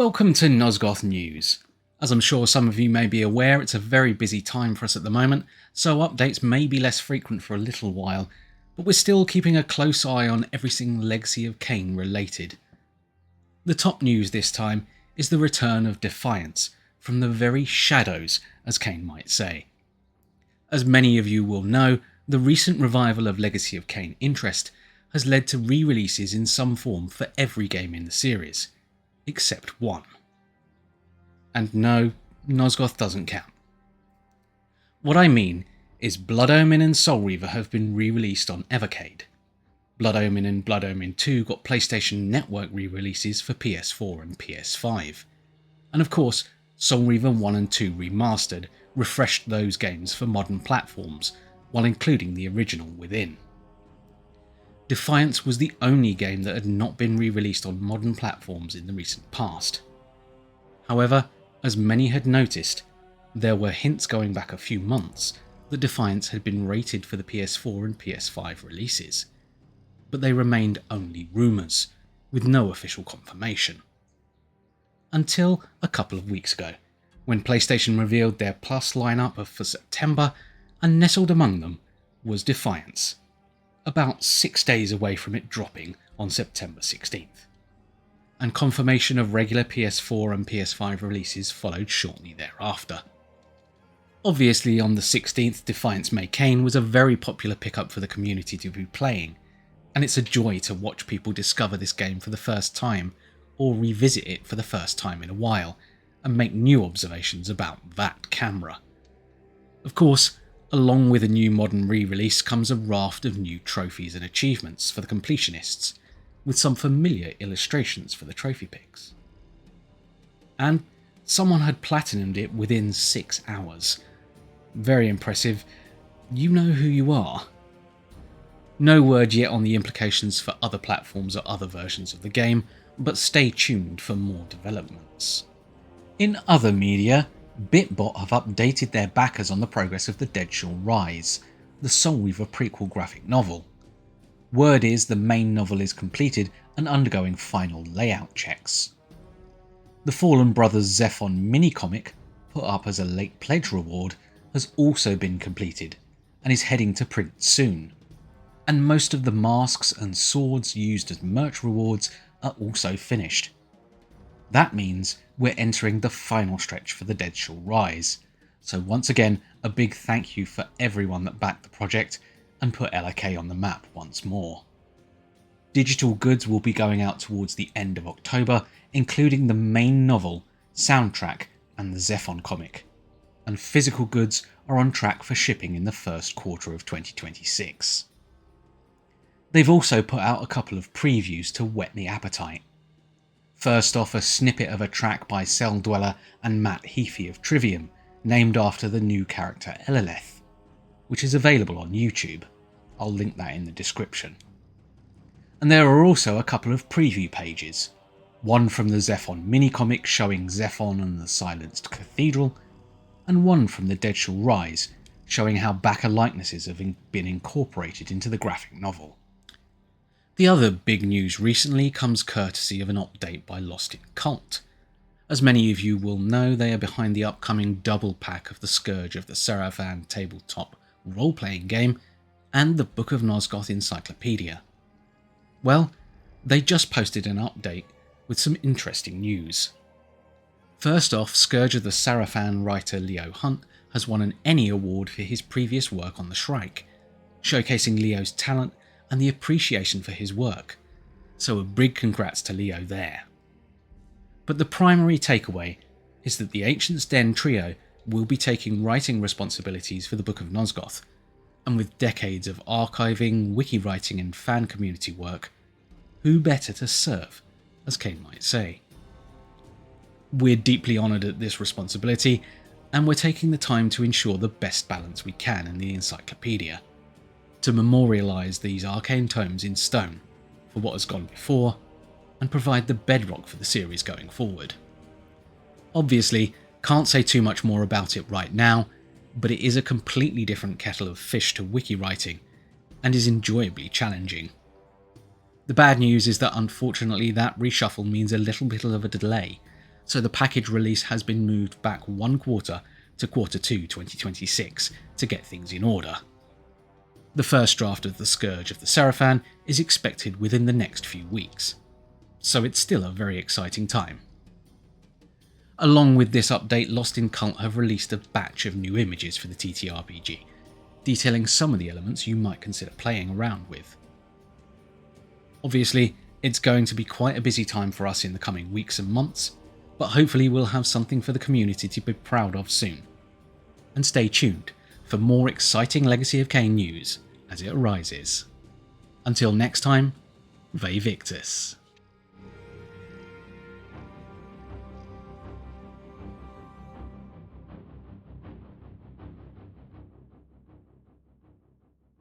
Welcome to Nosgoth News. As I'm sure some of you may be aware, it's a very busy time for us at the moment, so updates may be less frequent for a little while, but we're still keeping a close eye on everything Legacy of Kain related. The top news this time is the return of Defiance, from the very shadows, as Kain might say. As many of you will know, the recent revival of Legacy of Kain interest has led to re-releases in some form for every game in the series, except one. And no, Nosgoth doesn't count. What I mean is Blood Omen and Soul Reaver have been re-released on Evercade. Blood Omen and Blood Omen 2 got PlayStation Network re-releases for PS4 and PS5. And of course, Soul Reaver 1 and 2 Remastered refreshed those games for modern platforms, while including the original within. Defiance was the only game that had not been re-released on modern platforms in the recent past. However, as many had noticed, there were hints going back a few months that Defiance had been rated for the PS4 and PS5 releases, but they remained only rumours, with no official confirmation. Until a couple of weeks ago, when PlayStation revealed their Plus lineup for September, and nestled among them was Defiance, about 6 days away from it dropping on September 16th. And confirmation of regular PS4 and PS5 releases followed shortly thereafter. Obviously, on the 16th, Defiance May Kain was a very popular pickup for the community to be playing, and it's a joy to watch people discover this game for the first time, or revisit it for the first time in a while, and make new observations about that camera. Of course, along with a new modern re-release comes a raft of new trophies and achievements for the completionists, with some familiar illustrations for the trophy picks. And someone had platinumed it within 6 hours. Very impressive. You know who you are. No word yet on the implications for other platforms or other versions of the game, but stay tuned for more developments. In other media, BitBot have updated their backers on the progress of the Dead Shall Rise, the Soul Reaver prequel graphic novel. Word is the main novel is completed and undergoing final layout checks. The Fallen Brothers Zephon mini-comic, put up as a late pledge reward, has also been completed and is heading to print soon, and most of the masks and swords used as merch rewards are also finished. That means we're entering the final stretch for the Dead Shall Rise, so once again a big thank you for everyone that backed the project and put LK on the map once more. Digital goods will be going out towards the end of October, including the main novel, soundtrack and the Zephon comic, and physical goods are on track for shipping in the first quarter of 2026. They've also put out a couple of previews to whet the appetite. First off, a snippet of a track by Celldweller and Matt Heafy of Trivium, named after the new character Elaleth, which is available on YouTube. I'll link that in the description. And there are also a couple of preview pages, one from the Zephon mini-comic showing Zephon and the Silenced Cathedral, and one from the Dead Shall Rise showing how backer likenesses have been incorporated into the graphic novel. The other big news recently comes courtesy of an update by Lost in Cult. As many of you will know, they are behind the upcoming double pack of the Scourge of the Sarafan tabletop role-playing game and the Book of Nosgoth encyclopaedia. Well, they just posted an update with some interesting news. First off, Scourge of the Sarafan writer Leo Hunt has won an Emmy Award for his previous work on the Shrike, showcasing Leo's talent and the appreciation for his work, so a big congrats to Leo there. But the primary takeaway is that the Ancients' Den trio will be taking writing responsibilities for the Book of Nosgoth, and with decades of archiving, wiki writing and fan community work, who better to serve, as Kain might say. We're deeply honoured at this responsibility, and we're taking the time to ensure the best balance we can in the encyclopaedia, to memorialise these arcane tomes in stone for what has gone before, and provide the bedrock for the series going forward. Obviously, can't say too much more about it right now, but it is a completely different kettle of fish to wiki writing, and is enjoyably challenging. The bad news is that unfortunately that reshuffle means a little bit of a delay, so the package release has been moved back 1 quarter to Q2 2026 to get things in order. The first draft of the Scourge of the Sarafan is expected within the next few weeks, so it's still a very exciting time. Along with this update, Lost in Cult have released a batch of new images for the TTRPG, detailing some of the elements you might consider playing around with. Obviously, it's going to be quite a busy time for us in the coming weeks and months, but hopefully we'll have something for the community to be proud of soon. And stay tuned for more exciting Legacy of Kain news as it arises. Until next time, Vae Victus.